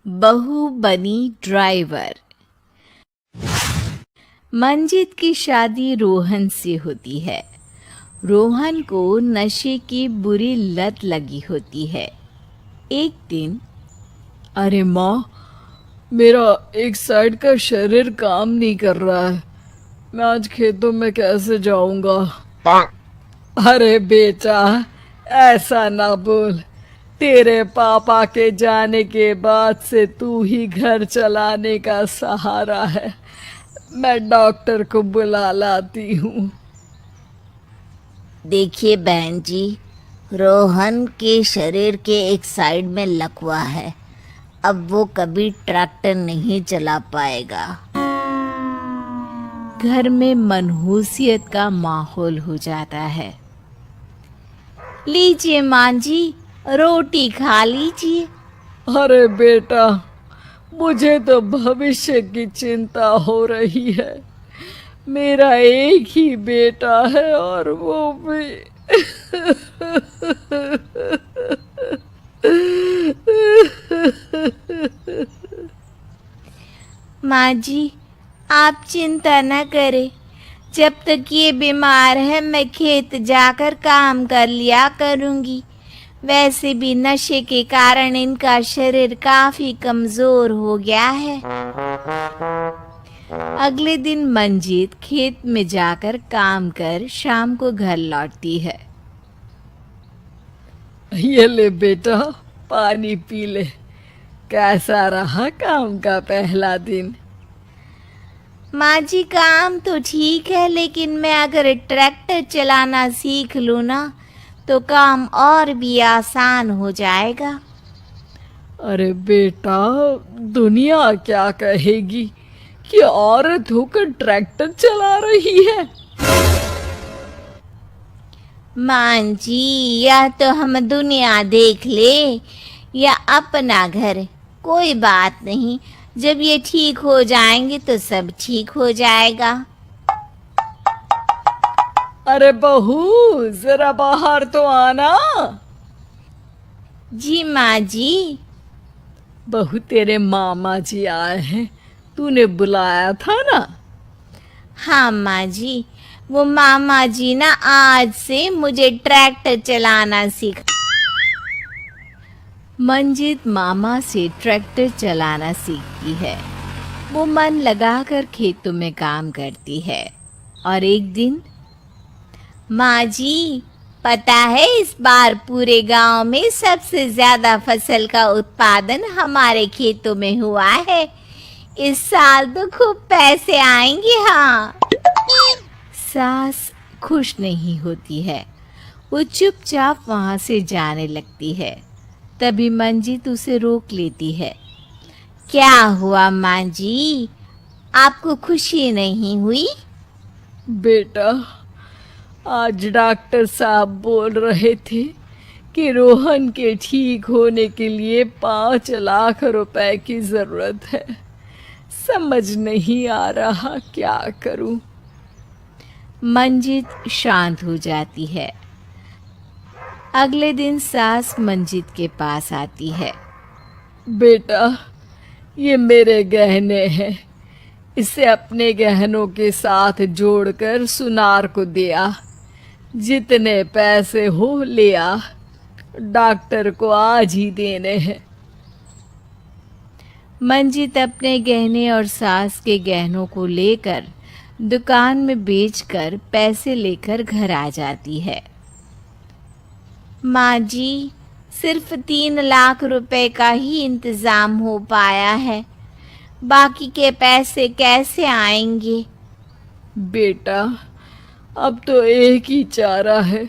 बहू बनी ड्राइवर। मंजित की शादी रोहन से होती है। रोहन को नशे की बुरी लत लगी होती है। एक दिन, अरे माँ, मेरा एक साइड का शरीर काम नहीं कर रहा है। मैं आज खेतों में कैसे जाऊंगा? अरे बेटा, ऐसा ना बोल। तेरे पापा के जाने के बाद से तू ही घर चलाने का सहारा है। मैं डॉक्टर को बुला लाती हूँ। देखिए बहन जी, रोहन के शरीर के एक साइड में लकवा है। अब वो कभी ट्रैक्टर नहीं चला पाएगा। घर में मनहूसियत का माहौल हो जाता है। लीजिए माँ जी, रोटी खा लीजिए। अरे बेटा, मुझे तो भविष्य की चिंता हो रही है। मेरा एक ही बेटा है और वो भी माँ जी, आप चिंता न करें। जब तक ये बीमार है मैं खेत जाकर काम कर लिया करूँगी। वैसे भी नशे के कारण इनका शरीर काफी कमजोर हो गया है। अगले दिन मंजीत खेत में जाकर काम कर शाम को घर लौटती है। ये ले बेटा, पानी पी ले। कैसा रहा काम का पहला दिन? माँ जी, काम तो ठीक है, लेकिन मैं अगर ट्रैक्टर चलाना सीख लूँ ना तो काम और भी आसान हो जाएगा। अरे बेटा, दुनिया क्या कहेगी कि औरत होकर ट्रैक्टर चला रही है? माँ जी, या तो हम दुनिया देख ले या अपना घर, कोई बात नहीं। जब ये ठीक हो जाएंगे तो सब ठीक हो जाएगा। अरे बहू, जरा बाहर तो आना। जी माँ जी। बहू, तेरे मामा जी आए हैं, तूने बुलाया था ना? हाँ माँ जी, वो मामा जी ना आज से मुझे ट्रैक्टर चलाना सीख। मंजित मामा से ट्रैक्टर चलाना सीखती है। वो मन लगाकर खेतों में काम करती है। और एक दिन, माँ जी, पता है इस बार पूरे गांव में सबसे ज्यादा फसल का उत्पादन हमारे खेतों में हुआ है। इस साल तो खूब पैसे आएंगे। हाँ। सास खुश नहीं होती है। वो चुपचाप वहां से जाने लगती है। तभी मंजीत उसे रोक लेती है। क्या हुआ माँ जी, आपको खुशी नहीं हुई? बेटा, आज डॉक्टर साहब बोल रहे थे कि रोहन के ठीक होने के लिए 5 लाख रुपए की जरूरत है। समझ नहीं आ रहा क्या करूं। मंजित शांत हो जाती है। अगले दिन सास मंजित के पास आती है। बेटा, ये मेरे गहने हैं। इसे अपने गहनों के साथ जोड़कर सुनार को दिया। जितने पैसे हो ले आ, डॉक्टर को आज ही देने हैं। मंजित अपने गहने और सास के गहनों को लेकर दुकान में बेचकर पैसे लेकर घर आ जाती है। माँ जी, सिर्फ 3 लाख रुपए का ही इंतजाम हो पाया है। बाकी के पैसे कैसे आएंगे? बेटा, अब तो एक ही चारा है,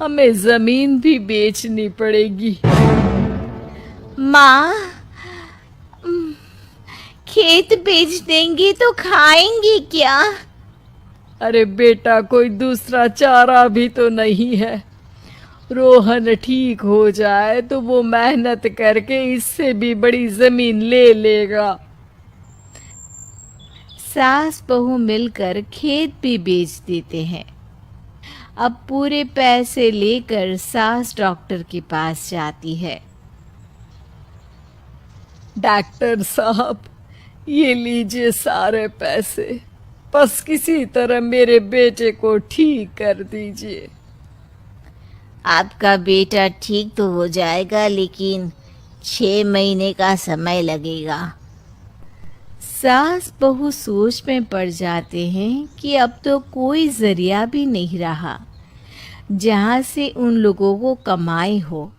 हमें जमीन भी बेचनी पड़ेगी। माँ, खेत बेच देंगे तो खाएंगे क्या? अरे बेटा, कोई दूसरा चारा भी तो नहीं है। रोहन ठीक हो जाए तो वो मेहनत करके इससे भी बड़ी जमीन ले लेगा। सास बहू मिलकर खेत भी बेच देते हैं। अब पूरे पैसे लेकर सास डॉक्टर के पास जाती है। डॉक्टर साहब, ये लीजिए सारे पैसे, बस किसी तरह मेरे बेटे को ठीक कर दीजिए। आपका बेटा ठीक तो हो जाएगा, लेकिन 6 महीने का समय लगेगा। सास बहू सोच में पड़ जाते हैं कि अब तो कोई जरिया भी नहीं रहा जहाँ से उन लोगों को कमाई हो।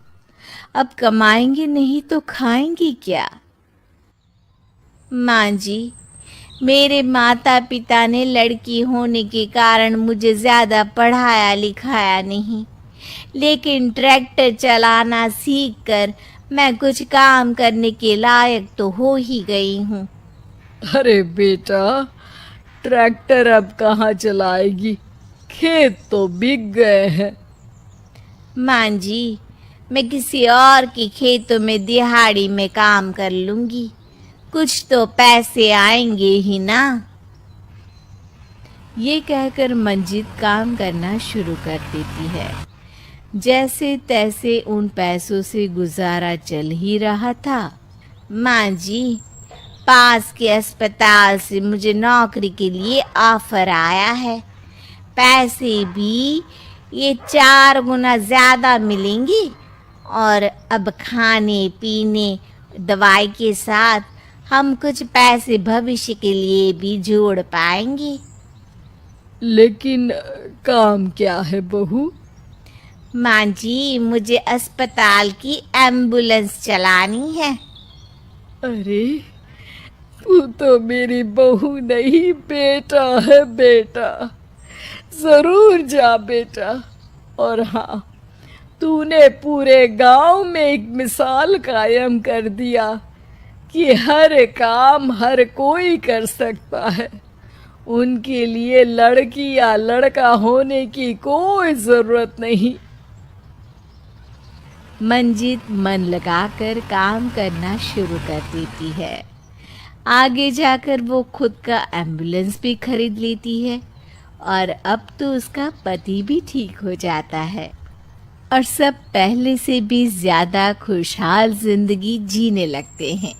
अब कमाएंगे नहीं तो खाएंगे क्या? माँ जी, मेरे माता पिता ने लड़की होने के कारण मुझे ज़्यादा पढ़ाया लिखाया नहीं, लेकिन ट्रैक्टर चलाना सीखकर मैं कुछ काम करने के लायक तो हो ही गई हूँ। अरे बेटा, ट्रैक्टर अब कहाँ चलाएगी, खेत तो बिक गए हैं। माँ जी, मैं किसी और के खेतों में दिहाड़ी में काम कर लूँगी, कुछ तो पैसे आएंगे ही ना। ये कहकर मंजित काम करना शुरू कर देती है। जैसे तैसे उन पैसों से गुजारा चल ही रहा था। माँ जी, पास के अस्पताल से मुझे नौकरी के लिए ऑफर आया है। पैसे भी ये 4 गुना ज़्यादा मिलेंगे और अब खाने पीने दवाई के साथ हम कुछ पैसे भविष्य के लिए भी जोड़ पाएंगे। लेकिन काम क्या है बहू? माँ जी, मुझे अस्पताल की एम्बुलेंस चलानी है। अरे, तू तो मेरी बहू नहीं, बेटा है बेटा। जरूर जा बेटा। और हाँ, तूने पूरे गांव में एक मिसाल कायम कर दिया कि हर काम हर कोई कर सकता है। उनके लिए लड़की या लड़का होने की कोई जरूरत नहीं। मंजित मन लगाकर काम करना शुरू कर देती है। आगे जाकर वो खुद का एम्बुलेंस भी खरीद लेती है और अब तो उसका पति भी ठीक हो जाता है और सब पहले से भी ज़्यादा खुशहाल जिंदगी जीने लगते हैं।